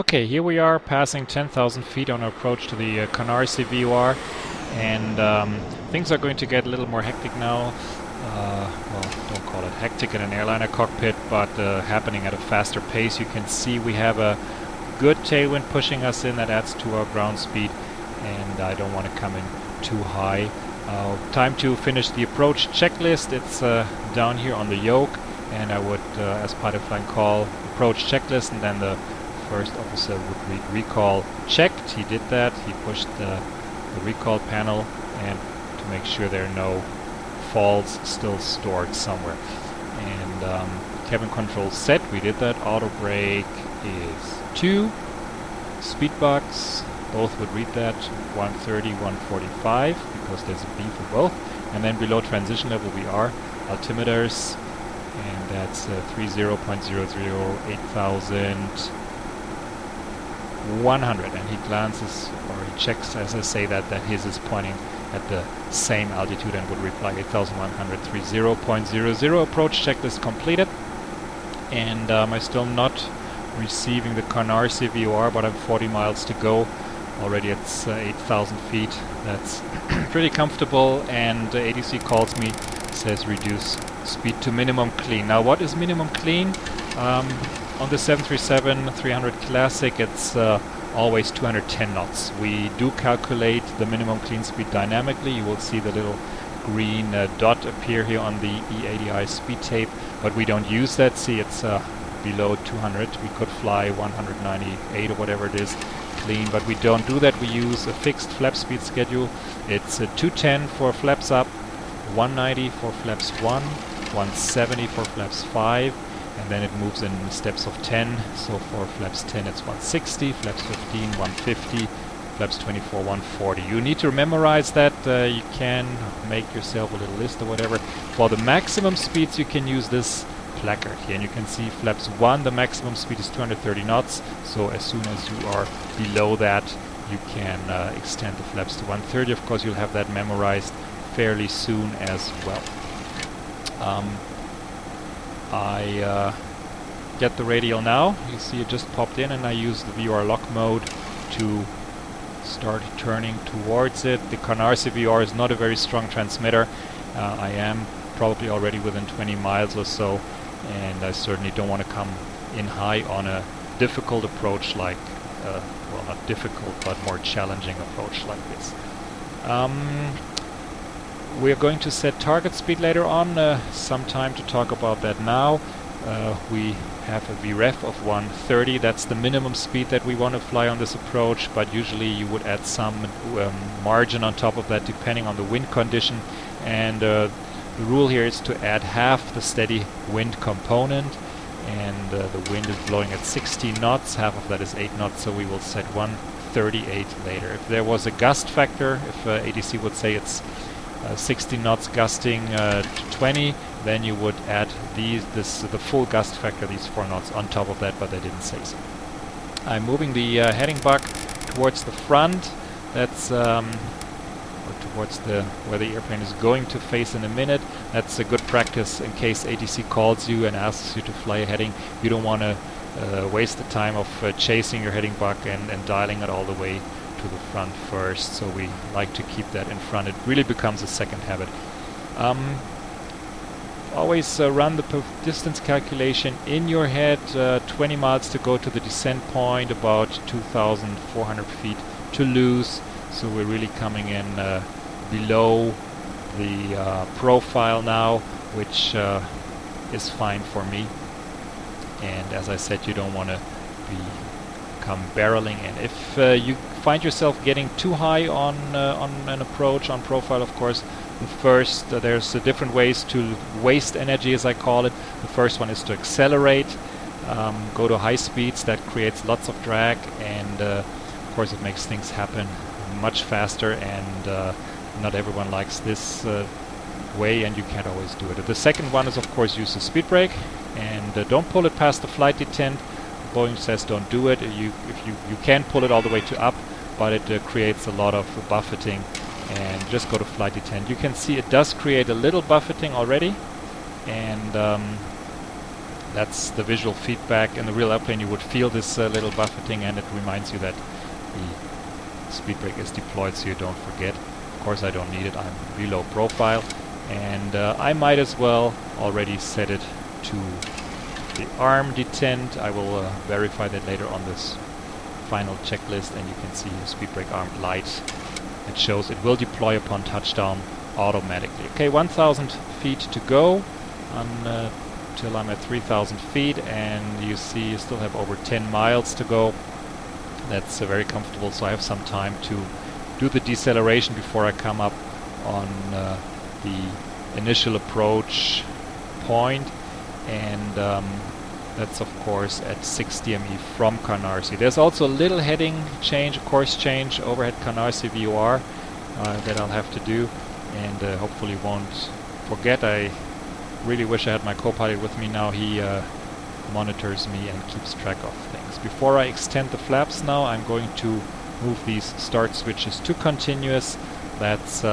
Okay, here we are passing 10,000 feet on our approach to the Canarsie VOR, and things are going to get a little more hectic now. Well, don't call it hectic in an airliner cockpit, but happening at a faster pace. You can see we have a good tailwind pushing us in that adds to our ground speed, and I don't want to come in too high. Time to finish the approach checklist. It's down here on the yoke, and I would, as pilot flying, call approach checklist, and then the first officer would read recall checked. He did that. He pushed the recall panel and to make sure there are no faults still stored somewhere. And cabin control set. We did that. Auto brake is 2. Speed box. Both would read that 130, 145 because there's a B for both. And then below transition level we are altimeters, and that's 30.00 8,000. 100, and he glances or he checks as I say that his is pointing at the same altitude and would reply 8,100 30.00. Approach checklist completed, and I'm still not receiving the Canarsie VOR, but I'm 40 miles to go. Already it's 8,000 feet. That's pretty comfortable, and ATC calls me, says reduce speed to minimum clean. Now what is minimum clean? On the 737-300 Classic, it's always 210 knots. We do calculate the minimum clean speed dynamically. You will see the little green dot appear here on the E80i speed tape, but we don't use that. See, it's below 200. We could fly 198 or whatever it is clean, but we don't do that. We use a fixed flap speed schedule. It's 210 for flaps up, 190 for flaps 1, 170 for flaps 5, and then it moves in steps of 10. So for flaps 10 it's 160, flaps 15 150, flaps 24 140. You need to memorize that. You can make yourself a little list or whatever. For the maximum speeds you can use this placard here, and you can see flaps 1, the maximum speed is 230 knots. So as soon as you are below that you can extend the flaps to 130. Of course you'll have that memorized fairly soon as well. I get the radial now. You see it just popped in, and I use the VOR lock mode to start turning towards it. The Canarsie VOR is not a very strong transmitter. I am probably already within 20 miles or so, and I certainly don't want to come in high on a difficult approach like, well, not difficult, but more challenging approach like this. We're going to set target speed later on, some time to talk about that now. We have a VREF of 130, that's the minimum speed that we want to fly on this approach, but usually you would add some margin on top of that depending on the wind condition, and the rule here is to add half the steady wind component, and the wind is blowing at 16 knots, half of that is 8 knots, so we will set 138 later. If there was a gust factor, if ATC would say it's 16 knots gusting to 20, then you would add the full gust factor, these 4 knots on top of that, but they didn't say so. I'm moving the heading buck towards the front. That's or towards where the airplane is going to face in a minute. That's a good practice in case ATC calls you and asks you to fly a heading. You don't want to waste the time of chasing your heading buck and dialing it all the way to the front first, so we like to keep that in front. It really becomes a second habit. Always run the distance calculation in your head. 20 miles to go to the descent point, about 2,400 feet to lose, so we're really coming in below the profile now, which is fine for me. And as I said, you don't want to come barreling in. If you find yourself getting too high on an approach, on profile, of course, the first, there's different ways to waste energy, as I call it. The first one is to accelerate, go to high speeds. That creates lots of drag, and of course it makes things happen much faster, and not everyone likes this way, and you can't always do it. The second one is, of course, use the speed brake, and don't pull it past the flight detent. Boeing says don't do it. You can pull it all the way to up, but it creates a lot of buffeting, and just go to flight detent. You can see it does create a little buffeting already, and That's the visual feedback. In the real airplane you would feel this little buffeting, and it reminds you that the speed brake is deployed, so you don't forget. Of course I don't need it, I'm below profile, and I might as well already set it to the arm detent. I will verify that later on this final checklist, and you can see the speed brake arm light. It shows it will deploy upon touchdown automatically. Okay, 1,000 feet to go until I'm at 3,000 feet, and you see you still have over 10 miles to go. That's very comfortable, so I have some time to do the deceleration before I come up on the initial approach point, and that's of course at 6 DME from Canarsie. There's also a little heading change, course change, overhead Canarsie VOR that I'll have to do, and hopefully won't forget. I really wish I had my co-pilot with me now. He monitors me and keeps track of things. Before I extend the flaps now, I'm going to move these start switches to continuous. That's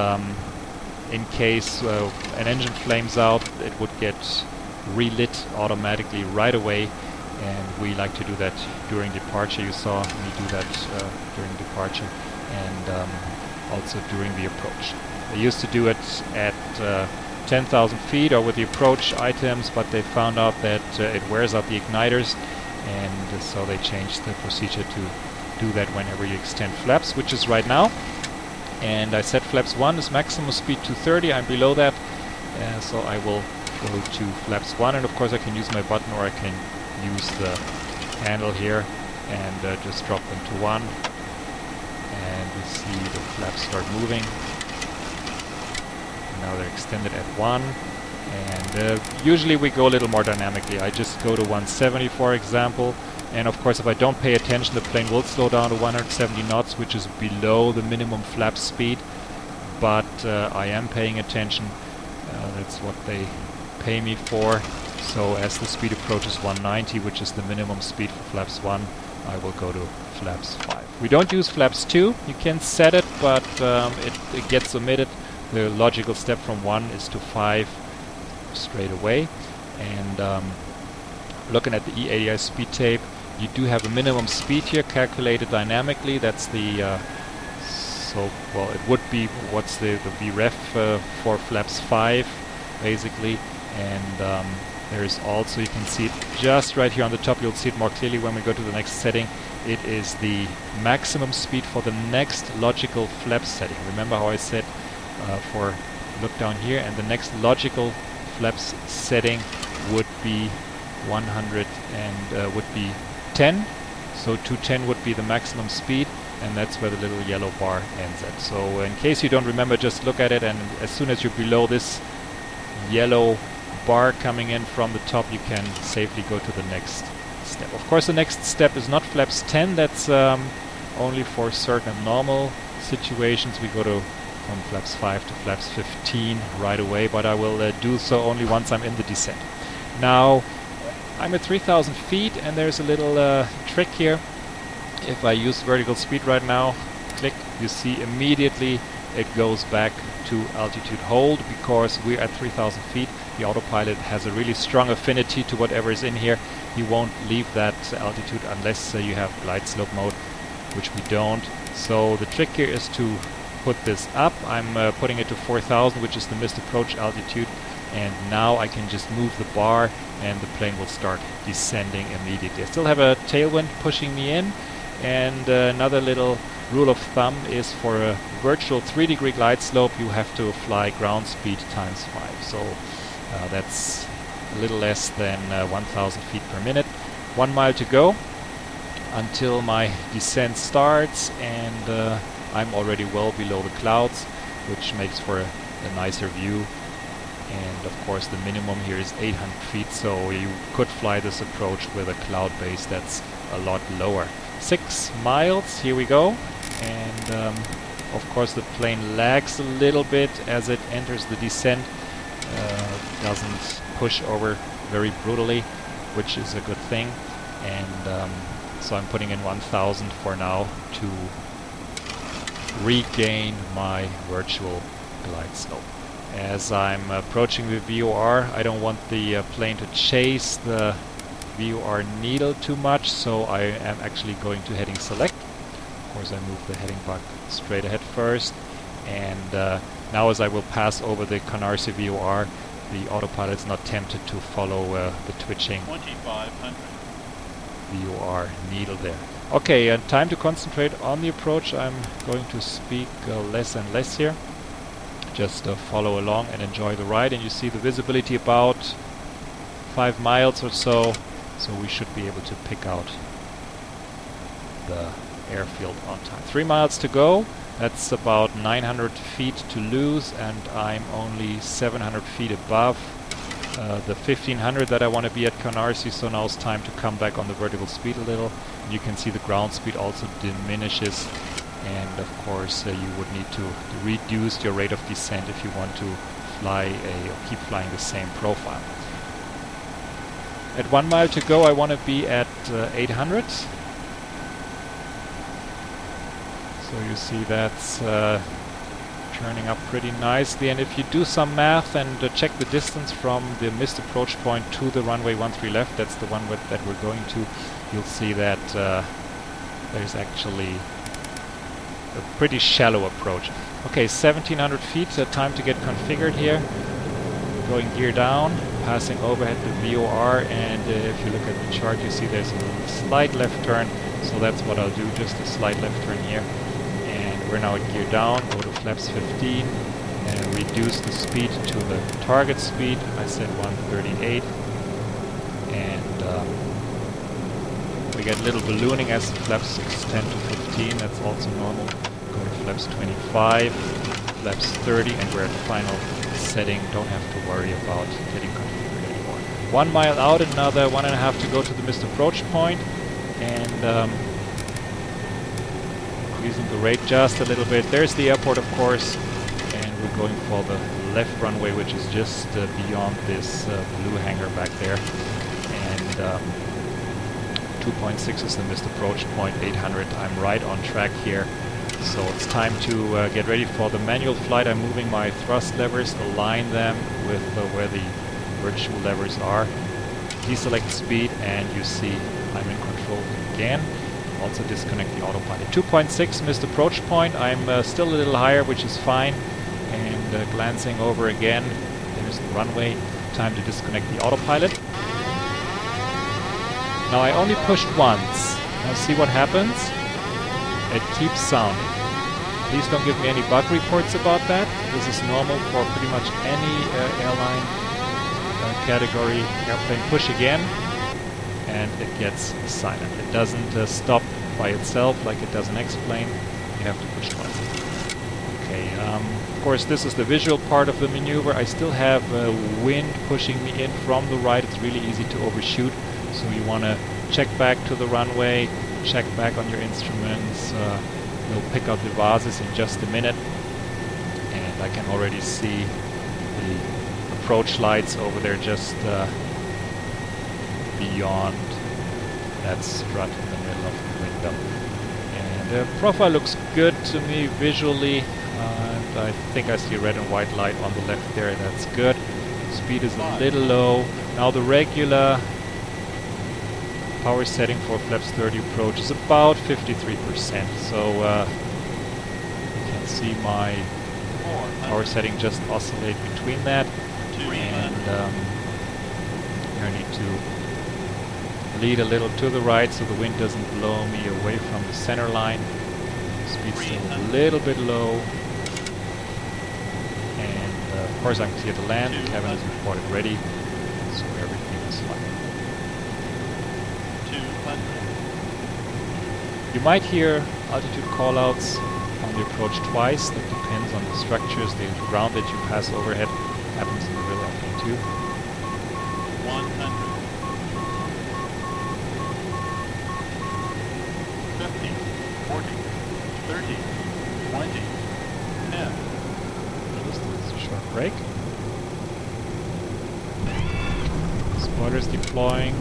in case an engine flames out, it would get relit automatically right away, and we like to do that during departure. You saw me do that during departure, and also during the approach. They used to do it at 10,000 feet or with the approach items, but they found out that it wears out the igniters, and so they changed the procedure to do that whenever you extend flaps, which is right now. And I set flaps 1 is maximum speed 230. I'm below that, so I will go to flaps 1, and of course I can use my button, or I can use the handle here and just drop them to 1, and you see the flaps start moving. Now they're extended at 1, and usually we go a little more dynamically. I just go to 170 for example, and of course if I don't pay attention the plane will slow down to 170 knots, which is below the minimum flap speed, but I am paying attention. That's what they pay me for. So as the speed approaches 190, which is the minimum speed for flaps 1, I will go to flaps 5. We don't use flaps 2. You can set it, but it gets omitted. The logical step from 1 is to 5 straight away. And looking at the E80i speed tape, you do have a minimum speed here calculated dynamically. That's the well, it would be what's the VREF for flaps 5 basically. And there's also, you can see it just right here on the top. You'll see it more clearly when we go to the next setting. It is the maximum speed for the next logical flap setting. Remember how I said for look down here, and the next logical flaps setting would be 100 and would be 10. So 210 would be the maximum speed, and that's where the little yellow bar ends at. So in case you don't remember, just look at it, and as soon as you're below this yellow bar coming in from the top, you can safely go to the next step. Of course the next step is not flaps 10. That's only for certain normal situations. We go to from flaps 5 to flaps 15 right away, but I will do so only once I'm in the descent. Now I'm at 3,000 feet, and there's a little trick here. If I use vertical speed right now, click, you see immediately it goes back to altitude hold, because we're at 3,000 feet. The autopilot has a really strong affinity to whatever is in here. He won't leave that altitude unless you have glide slope mode, which we don't. So the trick here is to put this up. I'm putting it to 4,000, which is the missed approach altitude, and now I can just move the bar and the plane will start descending immediately. I still have a tailwind pushing me in, and another little rule of thumb is for a virtual 3-degree glide slope you have to fly ground speed times 5. So that's a little less than 1,000 feet per minute. 1 mile to go until my descent starts, and I'm already well below the clouds, which makes for a nicer view. And of course the minimum here is 800 feet, so you could fly this approach with a cloud base that's a lot lower. 6 miles, here we go. And of course the plane lags a little bit as it enters the descent. Doesn't push over very brutally, which is a good thing. And so I'm putting in 1,000 for now to regain my virtual glide slope. As I'm approaching the VOR, I don't want the plane to chase the VOR needle too much, so I am actually going to heading select. Of course, I move the heading back straight ahead first, and now as I will pass over the Canarsie VOR, the autopilot is not tempted to follow the twitching 2500 VOR needle there. Okay, and time to concentrate on the approach. I'm going to speak less and less here. Just follow along and enjoy the ride, and you see the visibility about 5 miles or so, so we should be able to pick out the airfield on time. 3 miles to go. That's about 900 feet to lose, and I'm only 700 feet above the 1500 that I want to be at Canarsie, so now it's time to come back on the vertical speed a little. You can see the ground speed also diminishes, and of course you would need to reduce your rate of descent if you want to fly or keep flying the same profile. At 1 mile to go, I want to be at 800. So you see that's turning up pretty nicely, and if you do some math and check the distance from the missed approach point to the runway 13 left, that's the one that we're going to, you'll see that there's actually a pretty shallow approach. Okay, 1700 feet, time to get configured here. Going gear down, passing overhead the VOR, and if you look at the chart you see there's a slight left turn, so that's what I'll do, just a slight left turn here. We're now at gear down, go to flaps 15 and reduce the speed to the target speed. I said 138, and we get a little ballooning as the flaps extend to 15, that's also normal. Go to flaps 25, flaps 30, and we're at final setting, don't have to worry about getting configured anymore. 1 mile out, another 1.5 to go to the missed approach point, and using the rate just a little bit. There's the airport, of course, and we're going for the left runway, which is just beyond this blue hangar back there. And 2.6 is the missed approach point, 800. I'm right on track here. So it's time to get ready for the manual flight. I'm moving my thrust levers, align them with where the virtual levers are. Deselect speed, and you see I'm in control again. Also disconnect the autopilot. 2.6 missed approach point. I'm still a little higher, which is fine. And glancing over again, there's the runway. Time to disconnect the autopilot. Now I only pushed once. Now see what happens? It keeps sounding. Please don't give me any bug reports about that. This is normal for pretty much any airline category airplane. Push again, and it gets silent. It doesn't stop by itself like it does an X-plane. You have to push twice. Okay, of course this is the visual part of the maneuver. I still have wind pushing me in from the right. It's really easy to overshoot, so you want to check back to the runway, check back on your instruments. We'll pick out the vases in just a minute, and I can already see the approach lights over there just beyond that strut in the middle of the window. And the profile looks good to me visually, and I think I see a red and white light on the left there. That's good. Speed is a little low. Now the regular power setting for flaps 30 approach is about 53%, so you can see my power setting just oscillate between that, and I need to lead a little to the right so the wind doesn't blow me away from the center line. Speed's still a little bit low, and of course I'm clear to land. The cabin is reported ready, so everything is fine. You might hear altitude callouts on the approach twice. That depends on the structures. The ground that you pass overhead happens in the real airplane too. 100. 50, 40, 30, 20, 10. Just a short break. Spoilers deploying.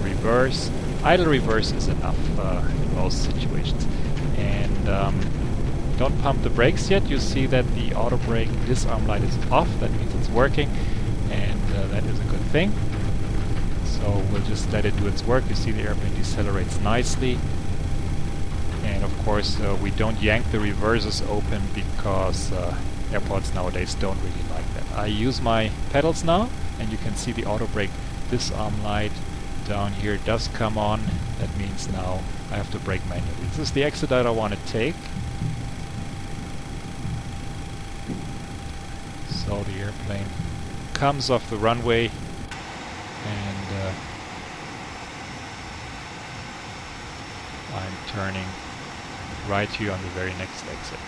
Reverse. Idle reverse is enough in most situations. And Don't pump the brakes yet. You see that the auto brake disarm light is off. That means it's working, and that is a good thing. So we'll just let it do its work. You see the airplane decelerates nicely. And of course we don't yank the reversers open because airports nowadays don't really like that. I use my pedals now, and you can see the auto brake disarm light down here does come on. That means now I have to brake manually. This is the exit that I want to take. So the airplane comes off the runway, and I'm turning right here on the very next exit.